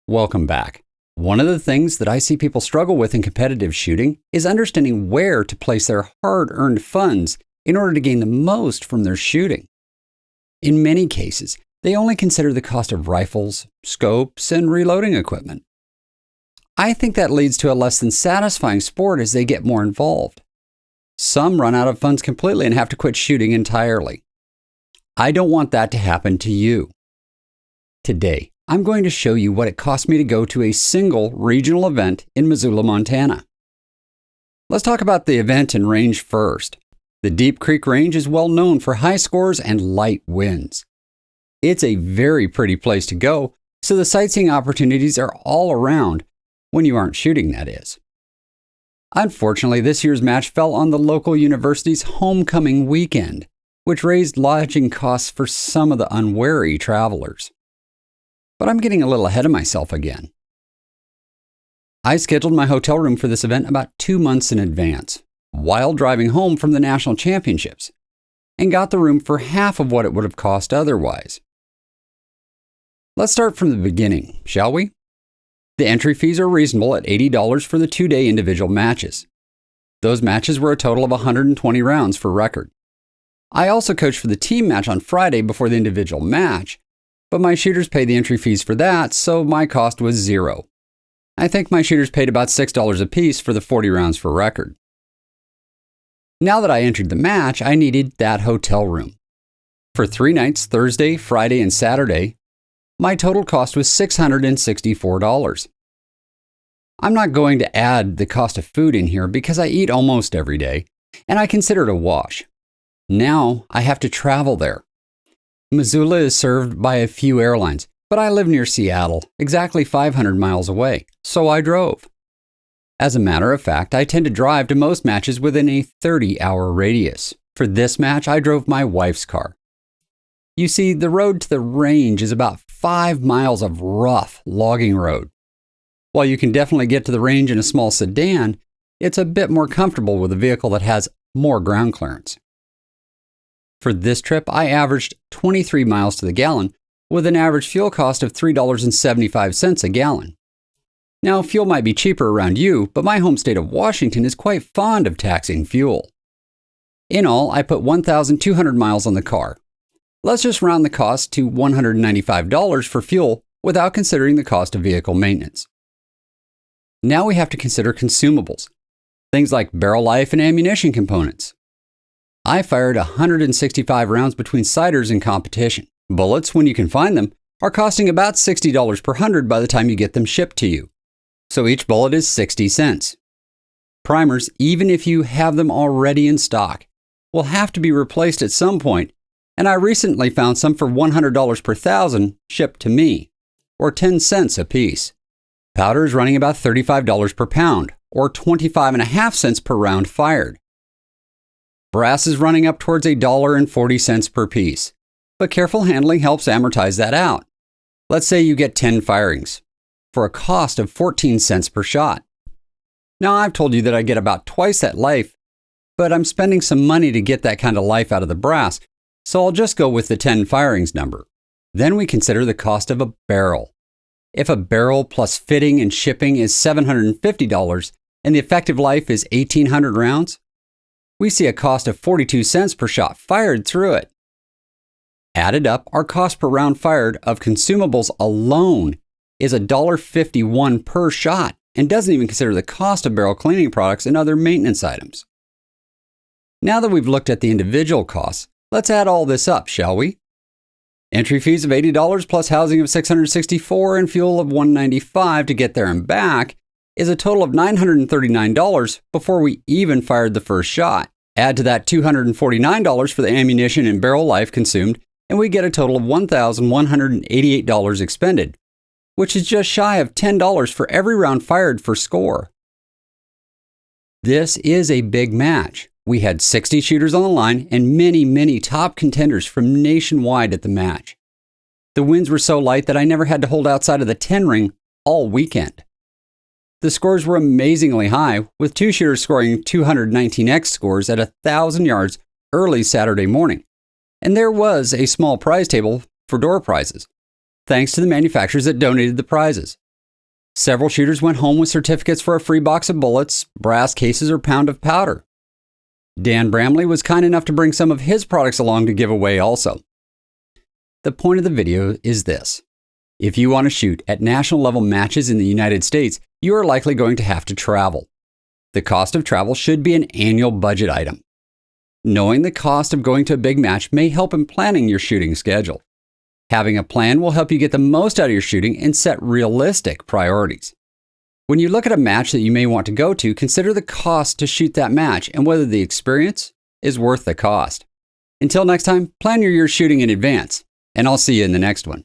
Welcome back. One of the things that I see people struggle with in competitive shooting is understanding where to place their hard-earned funds in order to gain the most from their shooting. In many cases, they only consider the cost of rifles, scopes, and reloading equipment. I think that leads to a less than satisfying sport as they get more involved. Some run out of funds completely and have to quit shooting entirely. I don't want that to happen to you. Today, I'm going to show you what it cost me to go to a single regional event in Missoula, Montana. Let's talk about the event and range first. The Deep Creek Range is well known for high scores and light winds. It's a very pretty place to go, so the sightseeing opportunities are all around, when you aren't shooting, that is. Unfortunately, this year's match fell on the local university's homecoming weekend, which raised lodging costs for some of the unwary travelers. But I'm getting a little ahead of myself again. I scheduled my hotel room for this event about 2 months in advance, while driving home from the national championships, and got the room for half of what it would have cost otherwise. Let's start from the beginning, shall we? The entry fees are reasonable at $80 for the 2-day individual matches. Those matches were a total of 120 rounds for record. I also coached for the team match on Friday before the individual match, but my shooters paid the entry fees for that, so my cost was $0. I think my shooters paid about $6 a piece for the 40 rounds for record. Now that I entered the match, I needed that hotel room. For 3 nights, Thursday, Friday, and Saturday, my total cost was $664. I'm not going to add the cost of food in here because I eat almost every day, and I consider it a wash. Now I have to travel there. Missoula is served by a few airlines, but I live near Seattle, exactly 500 miles away, so I drove. As a matter of fact, I tend to drive to most matches within a 30-hour radius. For this match, I drove my wife's car. You see, the road to the range is about 5 miles of rough logging road. While you can definitely get to the range in a small sedan, it's a bit more comfortable with a vehicle that has more ground clearance. For this trip, I averaged 23 miles to the gallon, with an average fuel cost of $3.75 a gallon. Now, fuel might be cheaper around you, but my home state of Washington is quite fond of taxing fuel. In all, I put 1,200 miles on the car. Let's just round the cost to $195 for fuel without considering the cost of vehicle maintenance. Now we have to consider consumables, things like barrel life and ammunition components. I fired 165 rounds between sighters and competition. Bullets, when you can find them, are costing about $60 per 100 by the time you get them shipped to you. So each bullet is 60 cents. Primers, even if you have them already in stock, will have to be replaced at some point, and I recently found some for $100 per 1,000 shipped to me, or 10 cents a piece. Powder is running about $35 per pound, or 25.5 cents per round fired. Brass is running up towards $1.40 per piece, but careful handling helps amortize that out. Let's say you get 10 firings, for a cost of 14 cents per shot. Now, I've told you that I get about twice that life, but I'm spending some money to get that kind of life out of the brass, so I'll just go with the 10 firings number. Then we consider the cost of a barrel. If a barrel plus fitting and shipping is $750 and the effective life is 1,800 rounds, we see a cost of 42 cents per shot fired through it. Added up, our cost per round fired of consumables alone is $1.51 per shot and doesn't even consider the cost of barrel cleaning products and other maintenance items. Now that we've looked at the individual costs, let's add all this up, shall we? Entry fees of $80 plus housing of $664 and fuel of $195 to get there and back is a total of $939 before we even fired the first shot. Add to that $249 for the ammunition and barrel life consumed, and we get a total of $1,188 expended, which is just shy of $10 for every round fired for score. This is a big match. We had 60 shooters on the line and many top contenders from nationwide at the match. The winds were so light that I never had to hold outside of the 10 ring all weekend. The scores were amazingly high, with 2 shooters scoring 219x scores at 1,000 yards early Saturday morning. And there was a small prize table for door prizes, thanks to the manufacturers that donated the prizes. Several shooters went home with certificates for a free box of bullets, brass cases, or pound of powder. Dan Bramley was kind enough to bring some of his products along to give away also. The point of the video is this. If you want to shoot at national level matches in the United States, you are likely going to have to travel. The cost of travel should be an annual budget item. Knowing the cost of going to a big match may help in planning your shooting schedule. Having a plan will help you get the most out of your shooting and set realistic priorities. When you look at a match that you may want to go to, consider the cost to shoot that match and whether the experience is worth the cost. Until next time, plan your year's shooting in advance, and I'll see you in the next one.